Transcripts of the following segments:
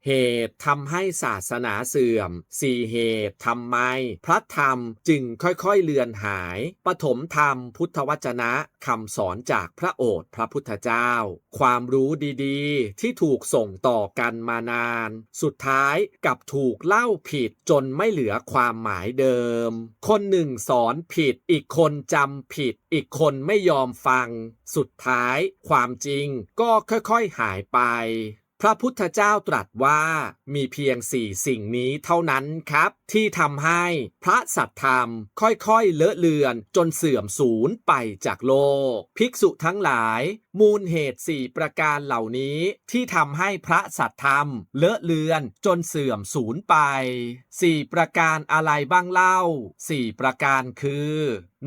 เหตุทำให้ศาสนาเสื่อม4เหตุทำไมพระธรรมจึงค่อยๆเลือนหายปฐมธรรมพุทธวจนะคำสอนจากพระโอษฐ์พระพุทธเจ้าความรู้ดีๆที่ถูกส่งต่อกันมานานสุดท้ายกลับถูกเล่าผิดจนไม่เหลือความหมายเดิมคนหนึ่งสอนผิดอีกคนจำผิดอีกคนไม่ยอมฟังสุดท้ายความจริงก็ค่อยๆหายไปพระพุทธเจ้าตรัสว่ามีเพียง4สิ่งนี้เท่านั้นครับที่ทำให้พระสัทธรรมค่อยๆเลอะเลือนจนเสื่อมสูญไปจากโลกภิกษุทั้งหลายมูลเหตุ4ประการเหล่านี้ที่ทำให้พระสัทธรรมเลอะเลือนจนเสื่อมสูญไป4ประการอะไรบ้างเล่า4ประการคือ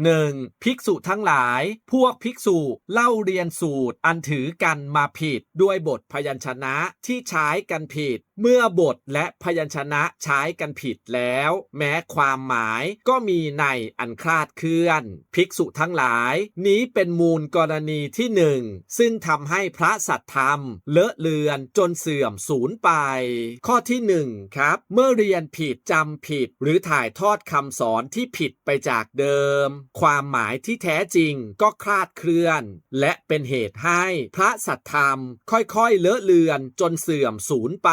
1. ภิกษุทั้งหลายพวกภิกษุเล่าเรียนสูตรอันถือกันมาผิดด้วยบทพยัญชนะที่ใช้กันผิดเมื่อบทและพยัญชนะใช้กันผิดแล้วแม้ความหมายก็มีในอันคลาดเคลื่อนภิกษุทั้งหลายนี้เป็นมูลกรณีที่1ซึ่งทำให้พระสัทธรรมเลอะเลือนจนเสื่อมสูญไปข้อที่1ครับเมื่อเรียนผิดจำผิดหรือถ่ายทอดคำสอนที่ผิดไปจากเดิมความหมายที่แท้จริงก็คลาดเคลื่อนและเป็นเหตุให้พระสัทธรรมค่อยๆเลอะเลือนจนเสื่อมสูญไป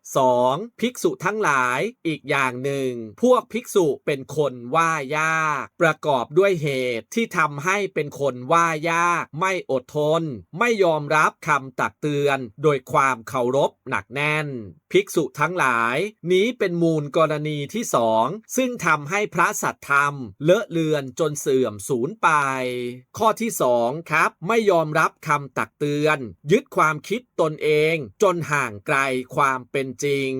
2. ภิกษุทั้งหลายอีกอย่างหนึ่งพวกภิกษุเป็นคนว่ายากประกอบด้วยเหตุที่ทำให้เป็นคนว่ายากไม่อดทนไม่ยอมรับคำตักเตือนโดยความเคารพหนักแน่นภิกษุทั้งหลายนี้เป็นมูลกรณีที่2ซึ่งทำให้พระสัทธรรมเลอะเลือนจนเสื่อมสูญไปข้อที่2ครับไม่ยอมรับคำตักเตือนยึดความคิดตนเองจนห่างไกลความเป็นจริง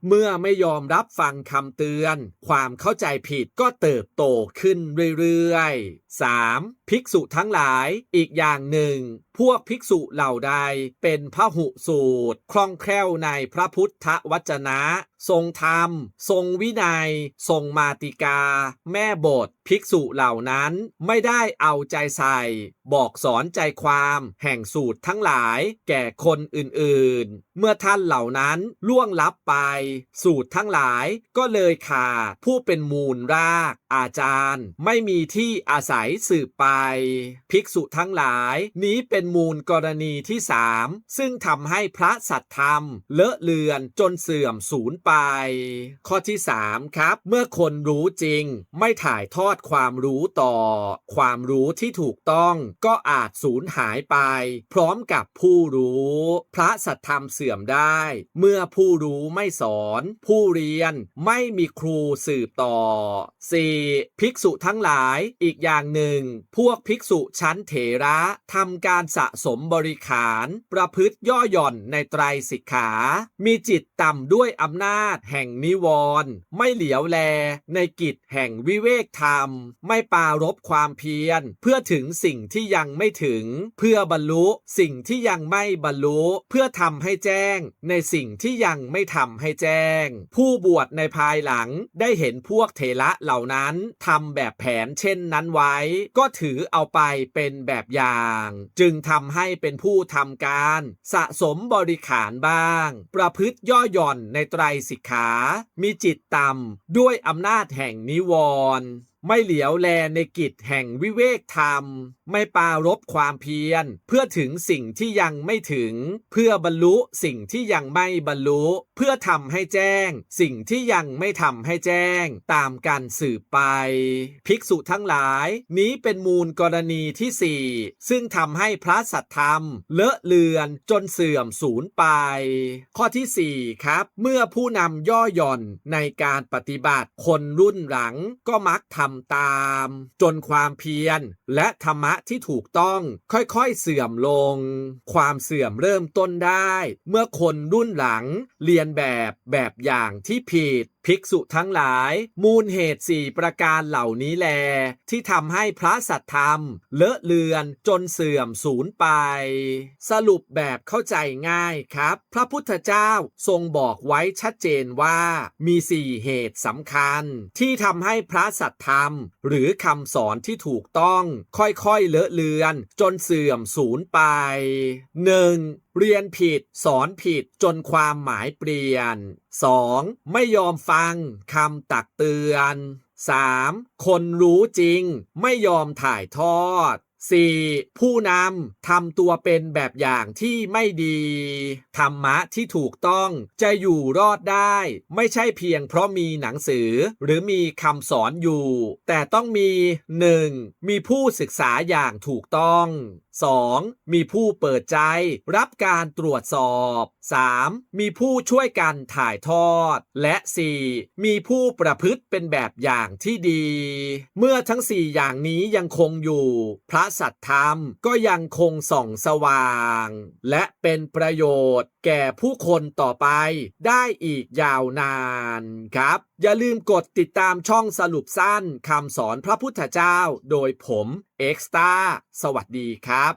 เมื่อไม่ยอมรับฟังคำเตือนความเข้าใจผิดก็เติบโตขึ้นเรื่อยๆ 3. ภิกษุทั้งหลายอีกอย่างหนึ่งพวกภิกษุเหล่าใดเป็นพหุสูตรคล่องแคล่วในพระพุทธวจนะทรงธรรมทรงวินัยทรงมาติกาแม่บทภิกษุเหล่านั้นไม่ได้เอาใจใส่บอกสอนใจความแห่งสูตรทั้งหลายแก่คนอื่นๆเมื่อท่านเหล่านั้นล่วงลับไปสูตรทั้งหลายก็เลยขาดผู้เป็นมูลรากอาจารย์ไม่มีที่อาศัยสืบไปภิกษุทั้งหลายนี้เป็นมูลกรณีที่3ซึ่งทำให้พระสัทธรรมเลอะเลือนจนเสื่อมสูญไปข้อที่3ครับเมื่อคนรู้จริงไม่ถ่ายทอดความรู้ต่อความรู้ที่ถูกต้องก็อาจสูญหายไปพร้อมกับผู้รู้พระสัทธรรมเสื่อมได้เมื่อผู้รู้ไม่สอนผู้เรียนไม่มีครูสืบต่อ 4. ภิกษุทั้งหลายอีกอย่างหนึ่งพวกภิกษุชั้นเถระทำการสะสมบริขารประพฤติย่อหย่อนในไตรสิกขามีจิตต่ำด้วยอำนาจแห่งนิวรณ์ไม่เหลียวแลในกิจแห่งวิเวกธรรมไม่ปรารภความเพียรเพื่อถึงสิ่งที่ยังไม่ถึงเพื่อบรรลุสิ่งที่ยังไม่บรรลุเพื่อทำให้แจ้งในสิ่งที่ยังไม่ทำให้แจ้งผู้บวชในภายหลังได้เห็นพวกเถระเหล่านั้นทำแบบแผนเช่นนั้นไว้ก็ถือเอาไปเป็นแบบอย่างจึงทำให้เป็นผู้ทำการสะสมบริขารบ้างประพฤติย่อหย่อนในไตรสิกขามีจิตต่ำด้วยอำนาจแห่งนิวรณ์ไม่เหลียวแลในกิจแห่งวิเวกธรรมไม่ปรารภความเพียรเพื่อถึงสิ่งที่ยังไม่ถึงเพื่อบรรลุสิ่งที่ยังไม่บรรลุเพื่อทำให้แจ้งสิ่งที่ยังไม่ทำให้แจ้งตามการสืบไปภิกษุทั้งหลายนี้เป็นมูลกรณีที่4ซึ่งทำให้พระสัทธรรมเลอะเลือนจนเสื่อมสูญไปข้อที่4ครับเมื่อผู้นำย่อหย่อนในการปฏิบัติคนรุ่นหลังก็มักทำตามจนความเพียรและธรรมะที่ถูกต้องค่อยๆเสื่อมลงความเสื่อมเริ่มต้นได้เมื่อคนรุ่นหลังเรียนแบบอย่างที่ผิดภิกษุทั้งหลายมูลเหตุ4ประการเหล่านี้แลที่ทำให้พระสัทธรรมเลอะเลือนจนเสื่อมสูญไปสรุปแบบเข้าใจง่ายครับพระพุทธเจ้าทรงบอกไว้ชัดเจนว่ามี4เหตุสำคัญที่ทำให้พระสัทธรรมหรือคำสอนที่ถูกต้องค่อยๆเลอะเลือนจนเสื่อมสูญไป 1. เรียนผิดสอนผิดจนความหมายเปลี่ยน 2. ไม่ยอมฟังคำตักเตือน 3. คนรู้จริงไม่ยอมถ่ายทอด 4. ผู้นำทำตัวเป็นแบบอย่างที่ไม่ดีธรรมะที่ถูกต้องจะอยู่รอดได้ไม่ใช่เพียงเพราะมีหนังสือหรือมีคำสอนอยู่แต่ต้องมี 1. มีผู้ศึกษาอย่างถูกต้อง 2. มีผู้เปิดใจรับการตรวจสอบ 3. มีผู้ช่วยกันถ่ายทอดและ 4. มีผู้ประพฤติเป็นแบบอย่างที่ดี เมื่อทั้ง 4 อย่างนี้ยังคงอยู่พระสัทธรรมก็ยังคงส่องสว่างและเป็นประโยชน์แก่ผู้คนต่อไปได้อีกยาวนานครับอย่าลืมกดติดตามช่องสรุปสั้นคำสอนพระพุทธเจ้าโดยผมเอ็กซ์ต้าสวัสดีครับ